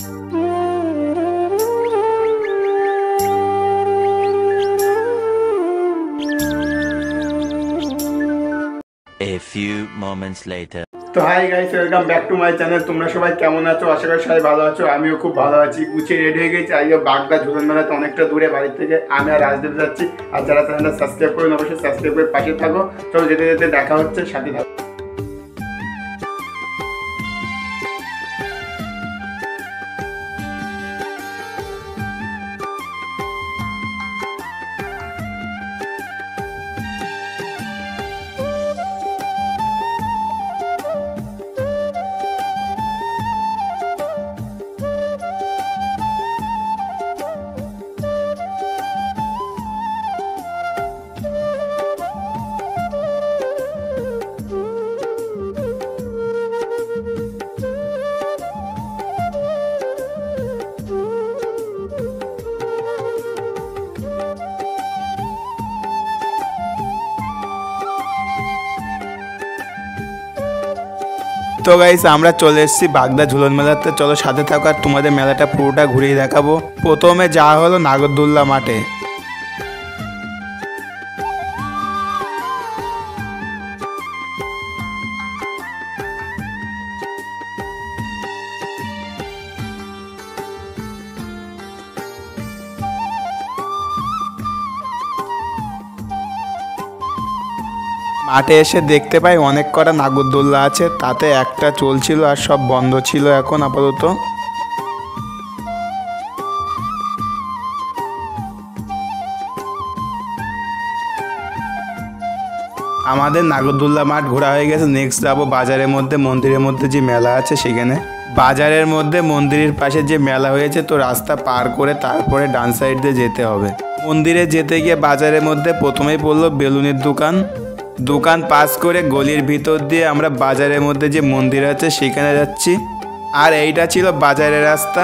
A few moments later. তো hi guys, welcome back to my channel. তোমরা সবাই কেমন আছো? আশা করি সবাই ভালো আছো। আমিও খুব ভালো আছি। গুছিয়ে রেডি হয়ে গেছি। আজকে বাগদা ঝুলন মেলাতে অনেকটা দূরে বাড়ি থেকে আমি আর রাজদেব যাচ্ছি। আর যারা চ্যানেলটা সাবস্ক্রাইব করুন, অবশ্যই সাবস্ক্রাইব করে পাশে থাকো। চলো যেতে যেতে দেখা হচ্ছে, সাথে থাকো। তো গাইস, আমরা চলে এসেছি বাগদা ঝুলন মেলাতে। চলো সাথে থাকো আর তোমাদের মেলাটা পুরোটা ঘুরিয়ে দেখাবো। প্রথমে যাওয়া হলো নাগরদোল্লা মাঠে। মাঠে এসে দেখতে পাই অনেক কটা নাগরদোল্লা আছে, তাতে একটা চলছিল আর সব বন্ধ ছিল এখন আপাতত। আমাদের নাগরদোল্লা মাঠ ঘোরা হয়ে গেছে। নেক্সট যাবো বাজারের মধ্যে, মন্দিরের মধ্যে যে মেলা আছে সেখানে। বাজারের মধ্যে মন্দিরের পাশে যে মেলা হয়েছে, তো রাস্তা পার করে তারপরে ডান সাইড দিয়ে যেতে হবে। মন্দিরে যেতে গিয়ে বাজারের মধ্যে প্রথমেই পড়লো বেলুনের দোকান। দোকান পাস করে গলির ভিতর দিয়ে আমরা বাজারের মধ্যে যে মন্দির আছে সেখানে যাচ্ছি। আর এইটা ছিল বাজারের রাস্তা।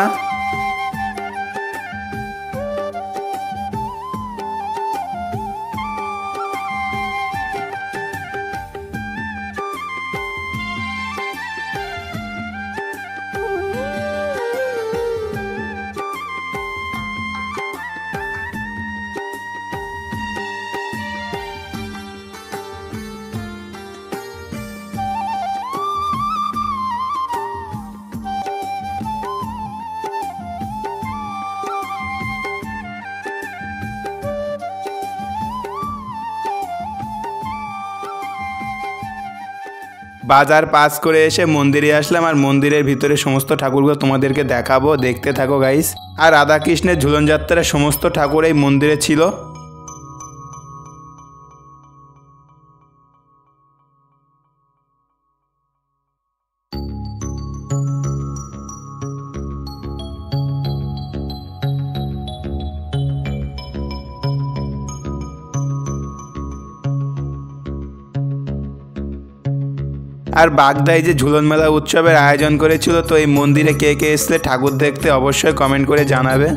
বাজার পাস করে এসে মন্দিরে আসলাম। আর মন্দিরের ভিতরে সমস্ত ঠাকুরগুলো তোমাদেরকে দেখাবো, দেখতে থাকো গাইস। আর রাধাকৃষ্ণের ঝুলন যাত্রার সমস্ত ঠাকুর এই মন্দিরে ছিল। আর বাগদায় যে ঝুলন মেলা উৎসবের আয়োজন করেছিল, তো এই মন্দিরে কে কে এসলে ঠাকুর দেখতে অবশ্যই কমেন্ট করে জানাবে।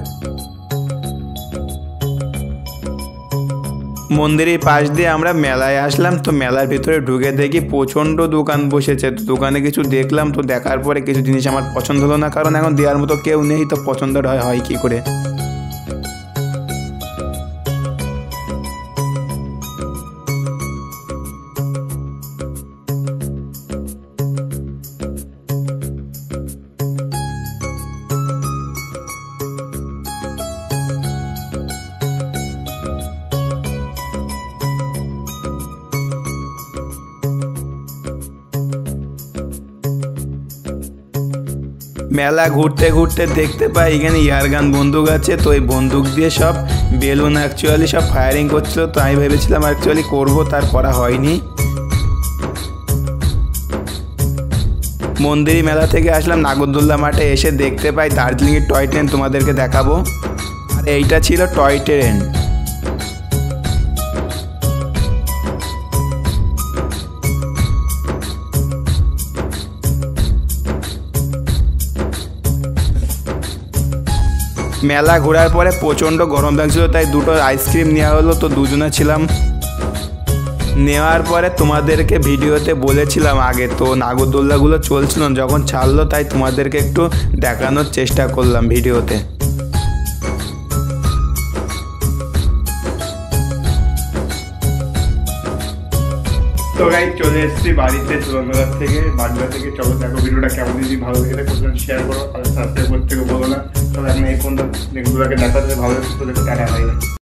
মন্দিরের পাশ দিয়ে আমরা মেলায় আসলাম। তো মেলার ভিতরে ঢুকে দেখি প্রচণ্ড দোকান বসেছে। তো দোকানে কিছু দেখলাম, তো দেখার পরে কিছু জিনিস আমার পছন্দ হলো না, কারণ এখন দেওয়ার মতো কেউ নেই। তো পছন্দ হয় কী করে। মেলা ঘুরতে ঘুরতে দেখতে পাই এখানে ইয়ারগান বন্দুক আছে। তো এই বন্দুক দিয়ে সব বেলুন অ্যাকচুয়ালি সব ফায়ারিং করছিল। তো আমি ভেবেছিলাম অ্যাকচুয়ালি করবো, তার করা হয়নি। মন্দির মেলা থেকে আসলাম নাগরদোল্লা মাঠে। এসে দেখতে পাই দার্জিলিংয়ের টয় ট্রেন, তোমাদেরকে দেখাবো। আর এইটা ছিল টয় ট্রেন। মেলা ঘোরার পরে প্রচণ্ড গরম লাগছিল, তাই দুটো আইসক্রিম নেওয়া হলো। তো দুজনে ছিলাম। নেওয়ার পরে তোমাদেরকে ভিডিওতে বলেছিলাম আগে, তো নাগরদোল্লাগুলো চলছিল যখন ছাড়লো তাই তোমাদেরকে একটু দেখানোর চেষ্টা করলাম ভিডিওতে। তো গাইস চলে এসেছি বাড়িতে চুয়াডাঙ্গা থেকে, বাগদা থেকে। চলো দেখো ভিডিওটা কেমন, যদি ভালো লেগে থাকে শেয়ার করো আর সাবস্ক্রাইব করতে বলো না। তবে এখন এই ফোনটা নেক্সট ব্লগে দেখা যাবে, ভালো লাগছে তো দেখো, টাটা বাই বাই।